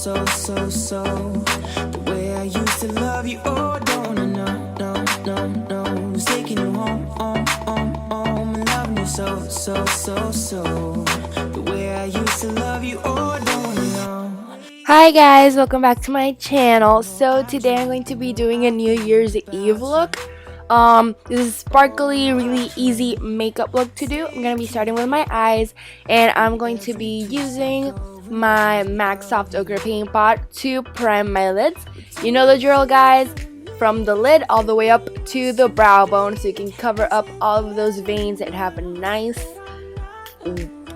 The way I used to love you, oh, don't I know, no. Who's taking you home, and loving you so. The way I used to love you, oh, don't I know. Hi guys, welcome back to my channel. So today I'm going to be doing a New Year's Eve look. This is sparkly, really easy makeup look to do. I'm going to be starting with my eyes, and I'm going to be using my MAC Soft Ochre Paint Pot to prime my lids. You know the drill, guys. From the lid all the way up to the brow bone, so you can cover up all of those veins and have a nice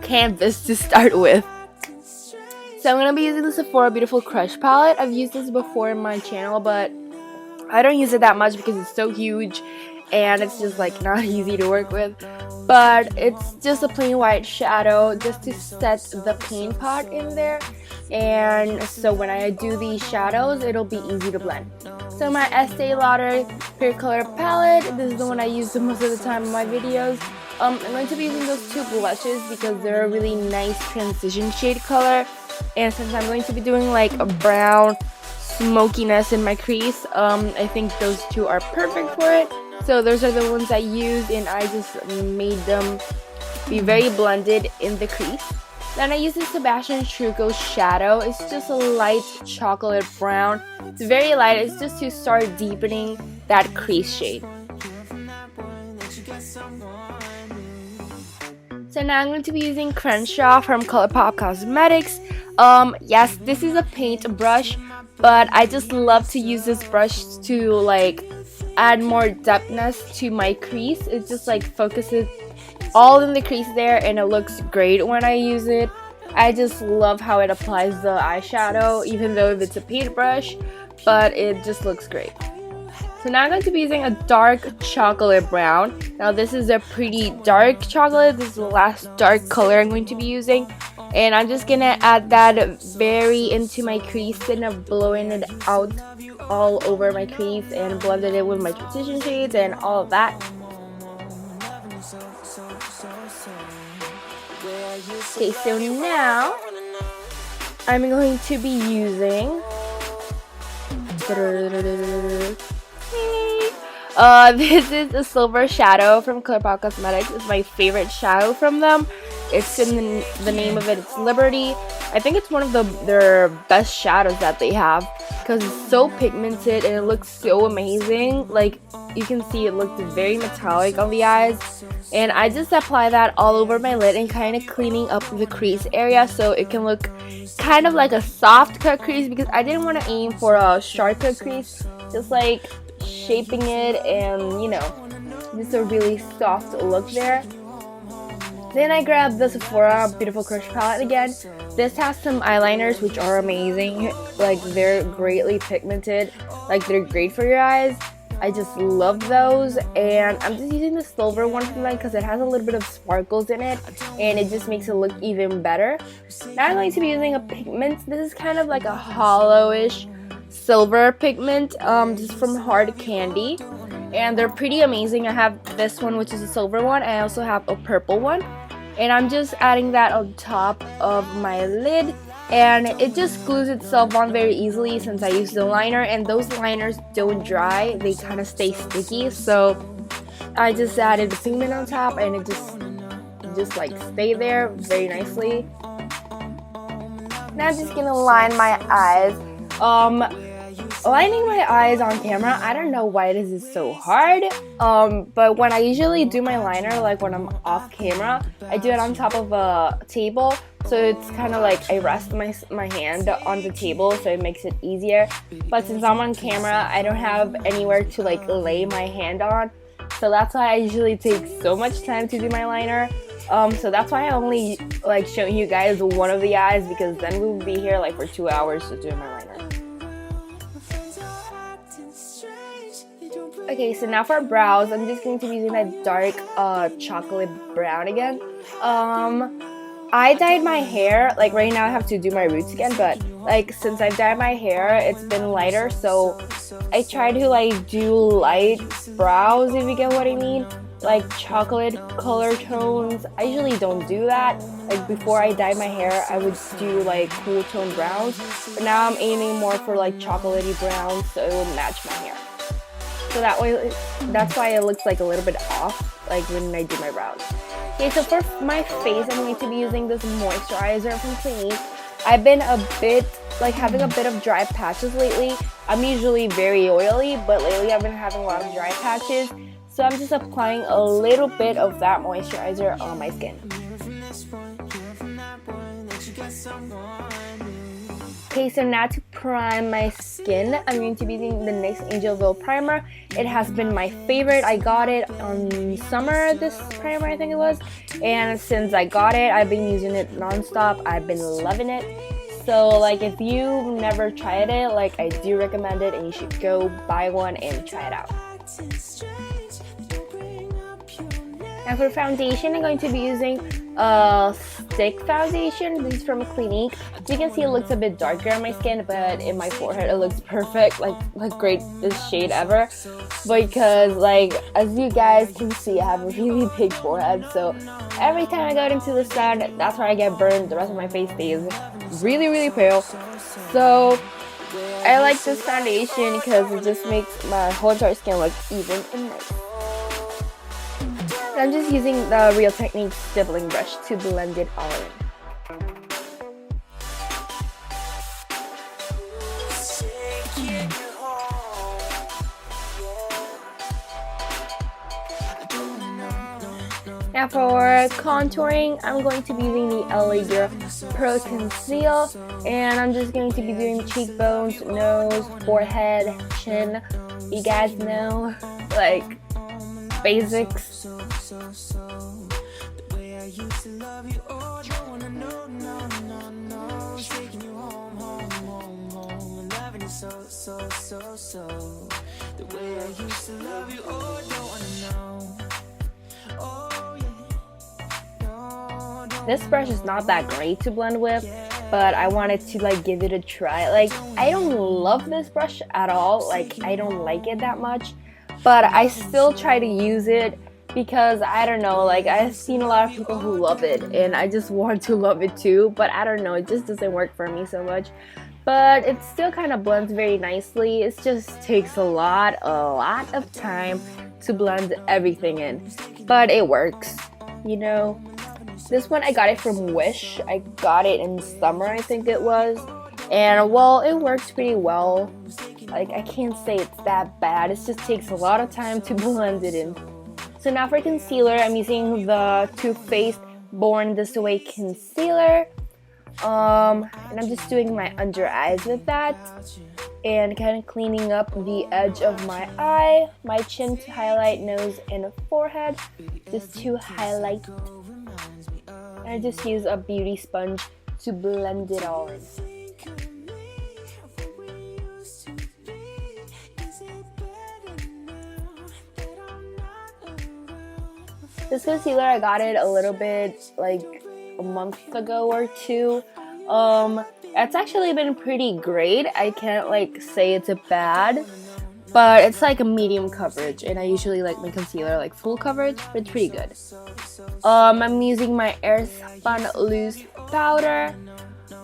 canvas to start with. So I'm going to be using the Sephora Beautiful Crush palette. I've used this before in my channel, but I don't use it that much because it's so huge and it's just like not easy to work with. But it's just a plain white shadow just to set the paint pot in there. And so when I do these shadows, it'll be easy to blend. So my Estee Lauder Clear Color palette, this is the one I use the most of the time in my videos. I'm going to be using those two blushes because they're a really nice transition shade color. And since I'm going to be doing like a brown smokiness in my crease, I think those two are perfect for it. So those are the ones I used, and I just made them be very blended in the crease. Then I use the Sebastian Trucco shadow. It's just a light chocolate brown. It's very light. It's just to start deepening that crease shade. So now I'm going to be using Crenshaw from ColourPop Cosmetics. Yes, this is a paint brush, but I just love to use this brush to like add more depthness to my crease. It just like focuses all in the crease there, and it looks great when I use it. I just love how it applies the eyeshadow, even though if it's a paint brush, but it just looks great. So now I'm going to be using a dark chocolate brown. Now this is a pretty dark chocolate. This is the last dark color I'm going to be using. And I'm just going to add that very into my crease and blowing it out all over my crease and blended it with my transition shades and all of that. Okay, so now I'm going to be using this is a silver shadow from ColourPop Cosmetics. It's my favorite shadow from them. It's in the name of it. It's Liberty. I think it's one of their best shadows that they have because it's so pigmented and it looks so amazing. Like you can see, it looks very metallic on the eyes. And I just apply that all over my lid and kind of cleaning up the crease area so it can look kind of like a soft cut crease, because I didn't want to aim for a sharp cut crease. Just like shaping it and, you know, just a really soft look there. Then I grabbed the Sephora Beautiful Crush palette again. This has some eyeliners which are amazing. Like they're greatly pigmented. Like they're great for your eyes. I just love those, and I'm just using the silver one from them because it has a little bit of sparkles in it and it just makes it look even better. Now I'm going to be using a pigment. This is kind of like a hollowish silver pigment, just from Hard Candy, and they're pretty amazing. I have this one, which is a silver one. I also have a purple one, and I'm just adding that on top of my lid, and it just glues itself on very easily since I use the liner, and those liners don't dry. They kind of stay sticky, so I just added the pigment on top and it just like stay there very nicely. Now I'm just gonna line my eyes. Lining my eyes on camera, I don't know why this is so hard, but when I usually do my liner, like when I'm off camera, I do it on top of a table, so it's kind of like I rest my hand on the table, so it makes it easier. But since I'm on camera, I don't have anywhere to like lay my hand on, so that's why I usually take so much time to do my liner. So that's why I only like showing you guys one of the eyes, because then we will be here like for 2 hours to do my liner. Okay, so now for brows, I'm just going to be using that dark chocolate brown again. I dyed my hair, like right now I have to do my roots again, but like since I've dyed my hair, it's been lighter, so I try to like do light brows, if you get what I mean. like chocolate color tones. I usually don't do that. Like before I dyed my hair, I would do like cool tone browns, but now I'm aiming more for like chocolatey browns so it will match my hair. So that way, that's why it looks like a little bit off, like when I do my brows. Okay, so for my face, I'm going to be using this moisturizer from Clinique. I've been having a bit of dry patches lately. I'm usually very oily, but lately I've been having a lot of dry patches. So I'm just applying a little bit of that moisturizer on my skin. Okay, so now to prime my skin, I'm going to be using the NYX Angelville primer. It has been my favorite. I got it on summer, this primer I think it was, and since I got it, I've been using it non-stop. I've been loving it. So like if you never tried it, like I do recommend it and you should go buy one and try it out. Now for foundation, I'm going to be using a stick foundation. This is from Clinique. As you can see, it looks a bit darker on my skin, but in my forehead it looks perfect, like greatest shade ever. Because like as you guys can see, I have a really big forehead, so every time I go into the sun, that's where I get burned. The rest of my face stays really pale. So I like this foundation because it just makes my whole entire skin look even and nice. I'm just using the Real Techniques stippling brush to blend it all in. Now for contouring, I'm going to be using the LA Girl Pro Conceal, and I'm just going to be doing cheekbones, nose, forehead, chin. You guys know, like, basics. The way I used to love you, oh, don't wanna know, no, taking you home, loving you so. The way I used to love you, oh, don't wanna know, oh yeah, no. This brush is not that great to blend with, but I wanted to like give it a try. Like I don't love this brush at all, like I don't like it that much, but I still try to use it because I don't know, like I've seen a lot of people who love it and I just want to love it too, but I don't know, it just doesn't work for me so much. But it still kind of blends very nicely. It just takes a lot of time to blend everything in, but it works, you know. This one I got it from Wish. I got it in summer, I think it was, and well, it works pretty well. Like I can't say it's that bad, it just takes a lot of time to blend it in. So now for concealer, I'm using the Too Faced Born This Way concealer, and I'm just doing my under eyes with that and kind of cleaning up the edge of my eye, my chin to highlight, nose and forehead just to highlight, and I just use a beauty sponge to blend it all in. This concealer, I got it a little bit like a month ago or two. It's actually been pretty great. I can't like say it's a bad, but it's like a medium coverage, and I usually like my concealer like full coverage, but it's pretty good. I'm using my Airspun loose powder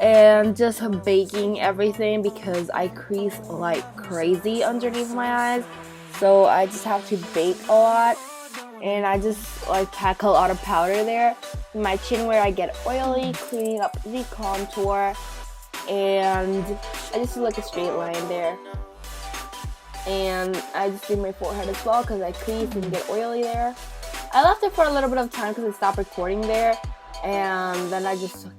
and just baking everything because I crease like crazy underneath my eyes, so I just have to bake a lot. And I just like pack a lot of powder there. In my chin where I get oily, cleaning up the contour, and I just do like a straight line there. And I just do my forehead as well because I crease and get oily there. I left it for a little bit of time because I stopped recording there, and then I just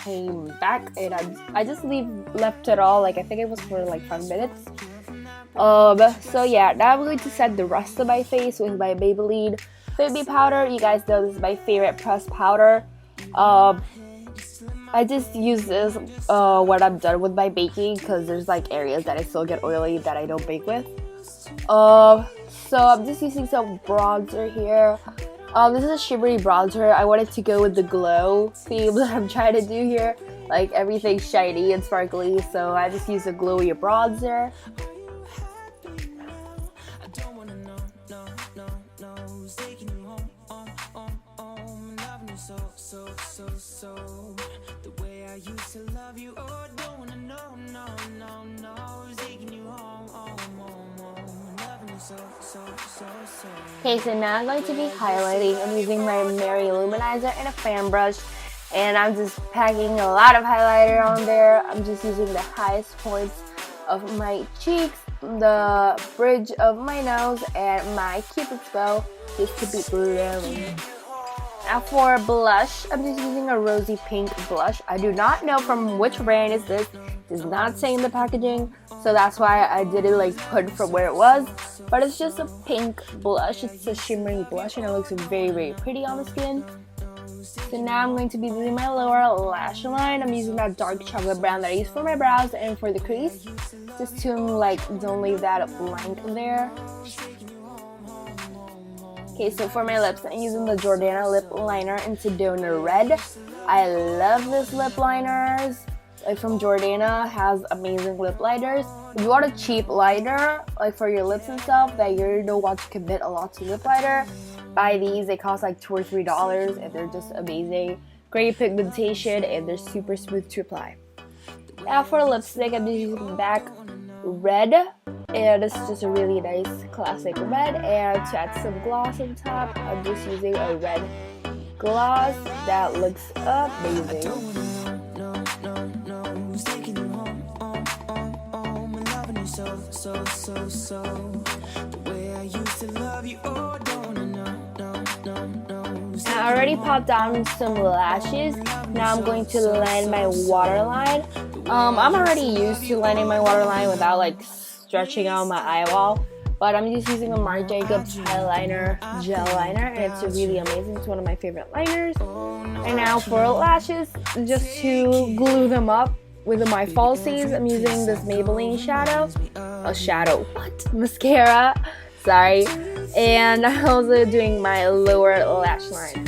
came back and I just left it all, like I think it was for like 5 minutes. So yeah, now I'm going to set the rest of my face with my Maybelline Fit Me powder. You guys know this is my favorite pressed powder. I just use this when I'm done with my baking because there's like areas that I still get oily that I don't bake with. So I'm just using some bronzer here. This is a shimmery bronzer. I wanted to go with the glow theme that I'm trying to do here, like everything shiny and sparkly, so I just use a glowy bronzer. used to love you, oh, don't wanna know, no, no, no. Who's taking you home, home, home, home? Loving you so, so, so, so. Okay, so now I'm going to be highlighting. I'm using my Mary Luminizer and a fan brush, and I'm just packing a lot of highlighter on there. I'm just using the highest points of my cheeks, the bridge of my nose, and my cupid's bow just to be glowing. Now for blush, I'm just using a rosy pink blush. I do not know from which brand is this. It does not say in the packaging, so that's why I didn't like put from where it was. But it's just a pink blush. It's a shimmery blush and it looks very, very pretty on the skin. So now I'm going to be doing my lower lash line. I'm using that dark chocolate brown that I use for my brows and for the crease. Just to like don't leave that blank there. Okay, so for my lips, I'm using the Jordana lip liner in Sedona Red. I love this lip liners. Like from Jordana, has amazing lip liners. If you want a cheap liner, like for your lips and stuff, that you don't want to commit a lot to lip liner, buy these. They cost like $2 or $3 and they're just amazing. Great pigmentation and they're super smooth to apply. Now for lipstick, I'm just using MAC Red. And it's just a really nice classic red. And to add some gloss on top, I'm just using a red gloss that looks amazing. So, so, so, the way I used to love you, oh, don't know. I already popped on some lashes. Now I'm going to line my waterline. I'm already used to lining my waterline without like stretching out my eyeball, but I'm just using a Marc Jacobs eyeliner gel liner, and it's really amazing. It's one of my favorite liners. And now for lashes, just to glue them up with my falsies, I'm using this Maybelline mascara, sorry, and I'm also doing my lower lash line.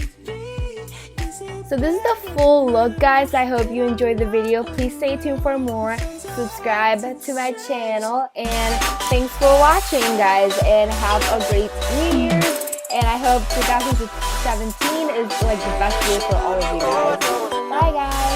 So this is the full look, guys. I hope you enjoyed the video. Please stay tuned for more. Subscribe to my channel, and thanks for watching, guys, and have a great New Year's, and I hope 2017 is like the best year for all of you guys. Bye, guys.